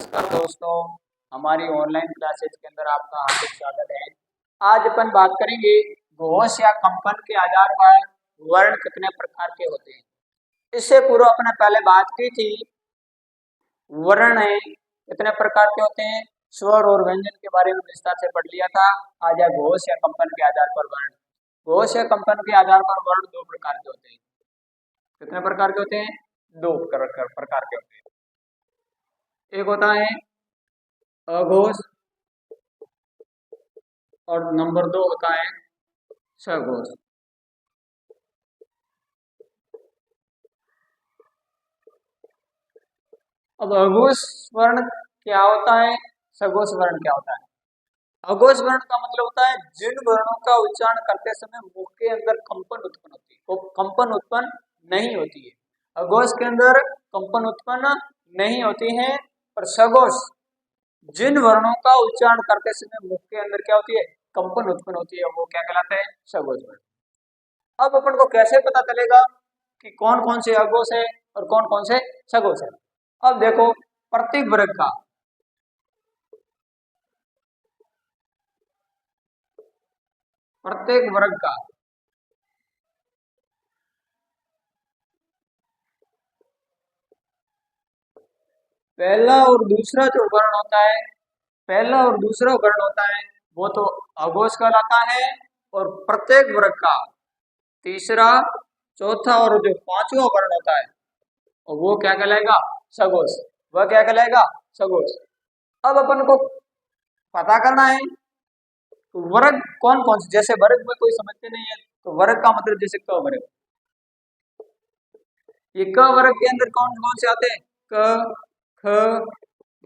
नमस्कार दोस्तों, हमारी ऑनलाइन क्लासेज के अंदर आपका हार्दिक स्वागत है। आज अपन बात करेंगे घोष या कंपन के आधार पर वर्ण कितने प्रकार के होते हैं। इससे पूर्व अपने पहले बात की थी वर्ण है कितने प्रकार के होते हैं, स्वर और व्यंजन के बारे में विस्तार से पढ़ लिया था। आज है घोष या कंपन के आधार पर वर्ण। घोष या कंपन के आधार पर वर्ण दो प्रकार के होते हैं। कितने प्रकार के होते हैं? दो प्रकार के होते हैं। एक होता है अघोष और नंबर दो होता है सघोष। अब अघोष वर्ण क्या होता है, सघोष वर्ण क्या होता है? अघोष वर्ण का मतलब होता है जिन वर्णों का उच्चारण करते समय मुख के अंदर कंपन उत्पन्न होती है, वो कंपन उत्पन्न नहीं होती है। अघोष के अंदर कंपन उत्पन्न नहीं होती है। और सघोष जिन वर्णों का उच्चारण करते समय मुख के अंदर क्या होती है, कंपन उत्पन्न होती है, वो क्या कहलाते हैं? सघोष वर्ण। अब अपन को कैसे पता चलेगा कि कौन कौन से अघोष है और कौन कौन से सघोष है? अब देखो, प्रत्येक वर्ग का पहला और दूसरा जो वर्ण होता है, पहला और दूसरा वर्ण होता है वो तो अघोष कहलाता है। और प्रत्येक वर्ग का तीसरा, चौथा और जो पांचवा वर्ण होता है वो क्या कहलाएगा? सघोष। वह क्या कहलाएगा? सघोष। अब अपन को पता करना है वर्ग कौन कौन से, जैसे वर्ग में कोई समझते नहीं है तो वर्ग का मतलब जैसे क वर्ग, ये क वर्ग के अंदर कौन कौन से आते हैं? क, ख,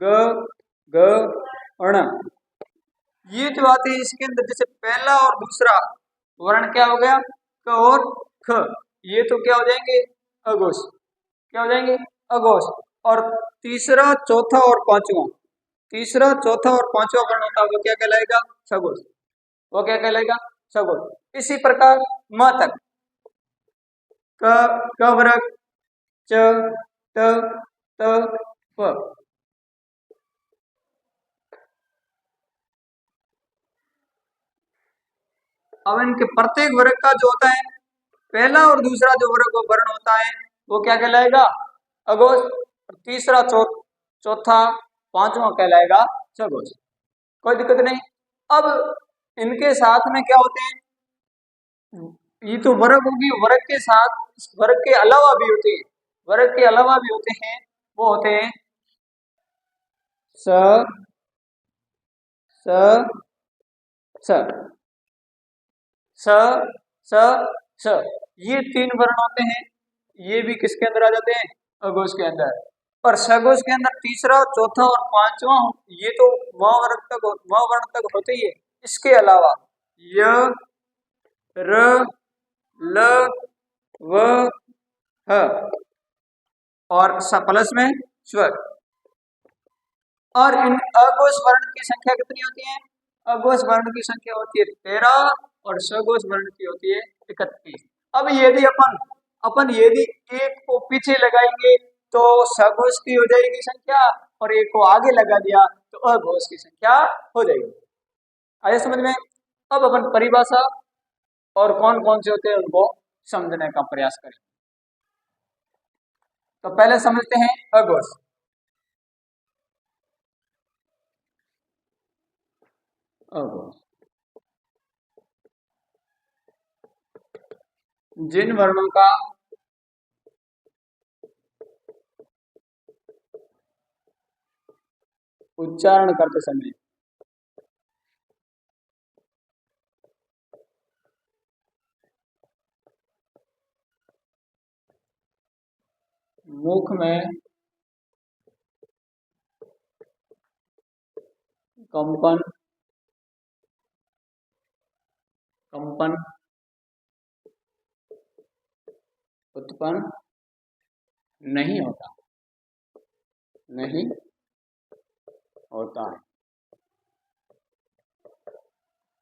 ग, घ, ण। ये जो आते हैं इसके अंदर जैसे पहला और दूसरा वर्ण क्या हो गया? क और ख। ये तो क्या हो जाएंगे? अघोष। क्या हो जाएंगे? अघोष। और तीसरा, चौथा और पांचवा, तीसरा, चौथा और पांचवा वर्ण होता है वो क्या कहलाएगा? सघोष। वो क्या कहलाएगा? सघोष। इसी प्रकार म तक क वर्ग, च, त, प। अब इनके प्रत्येक वर्ग का जो होता है पहला और दूसरा जो वर्ग वर्ण होता है वो क्या कहलाएगा? अघोष। तीसरा, चौथा, पांचवा कहलाएगा सघोष। कोई दिक्कत नहीं। अब इनके साथ में क्या होते हैं? ये तो वर्ग होगी, वर्ग के साथ वर्ग के अलावा भी होते हैं, वर्ग के अलावा भी होते हैं, वो होते हैं स, स, स, स, स, स। ये तीन वर्ण होते हैं, ये भी किसके अंदर आ जाते हैं? अघोष के अंदर। और सघोष के अंदर तीसरा, चौथा और पांचवा ये तो म वर्ण तक होते ही है। इसके अलावा य, र, ल, व, ह और प्लस में स्वर। और इन अघोष वर्ण की संख्या कितनी होती है? अघोष वर्ण की संख्या होती है 13 और सघोष वर्ण की होती है 31। अब यदि अपन अपन यदि एक को पीछे लगाएंगे तो सघोष की हो जाएगी संख्या, और एक को आगे लगा दिया तो अघोष की संख्या हो जाएगी। आया समझ में? अब अपन परिभाषा और कौन कौन से होते हैं उनको समझने का प्रयास करें। तो पहले समझते हैं अघोष। अघोष जिन वर्णों का उच्चारण करते समय मुख में कंपन उत्पन्न नहीं होता है,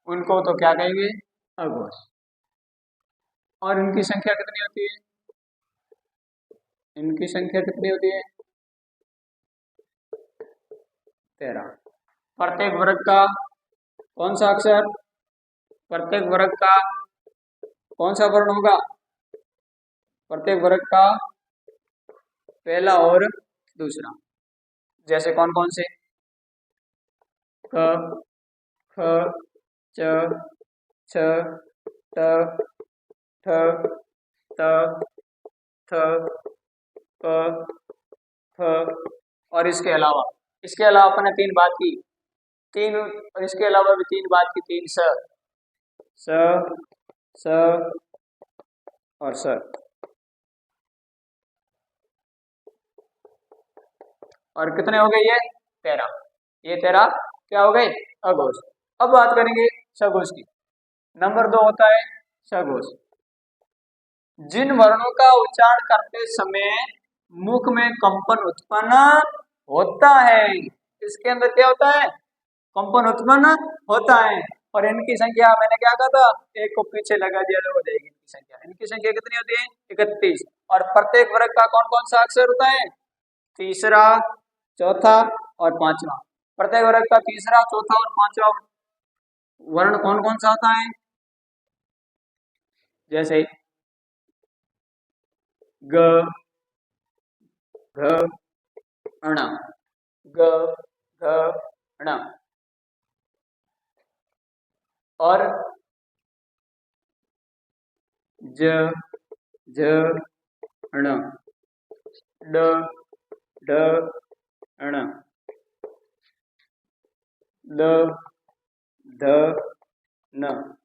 उनको तो क्या कहेंगे? अघोष। और इनकी संख्या कितनी होती है? इनकी संख्या कितनी होती है? 13। प्रत्येक वर्ग का कौन सा अक्षर, प्रत्येक वर्ग का कौन सा वर्ण होगा, प्रत्येक वर्ग का पहला और दूसरा। जैसे कौन कौन से, क, ख, च, छ, ट, ठ, त, थ, प, फ और इसके अलावा अपने तीन बात की, तीन, और इसके अलावा भी तीन बात की, तीन स और स। और कितने हो गए ये 13, ये 13 क्या हो गए अघोष। अब बात करेंगे सघोष की। नंबर 2 होता है सघोष। जिन वर्णों का उच्चारण करते समय मुख में कंपन उत्पन्न होता है, इसके अंदर क्या होता है, कंपन उत्पन्न होता है। और इनकी संख्या मैंने क्या कहा था, एक को पीछे लगा दिया तो हो जाएगी इनकी संख्या। इनकी संख्या कितनी होती है 31। और प्रत्येक वर्ग का कौन कौन सा अक्षर होता है, तीसरा, चौथा और पांचवा। प्रत्येक वर्ग का तीसरा, चौथा और पांचवा वर्ण कौन कौन सा होता है, जैसे ग, घ, ण, ग, घ, ण। और ज, झ, ण, ड, ढ, ण, द, ध, न।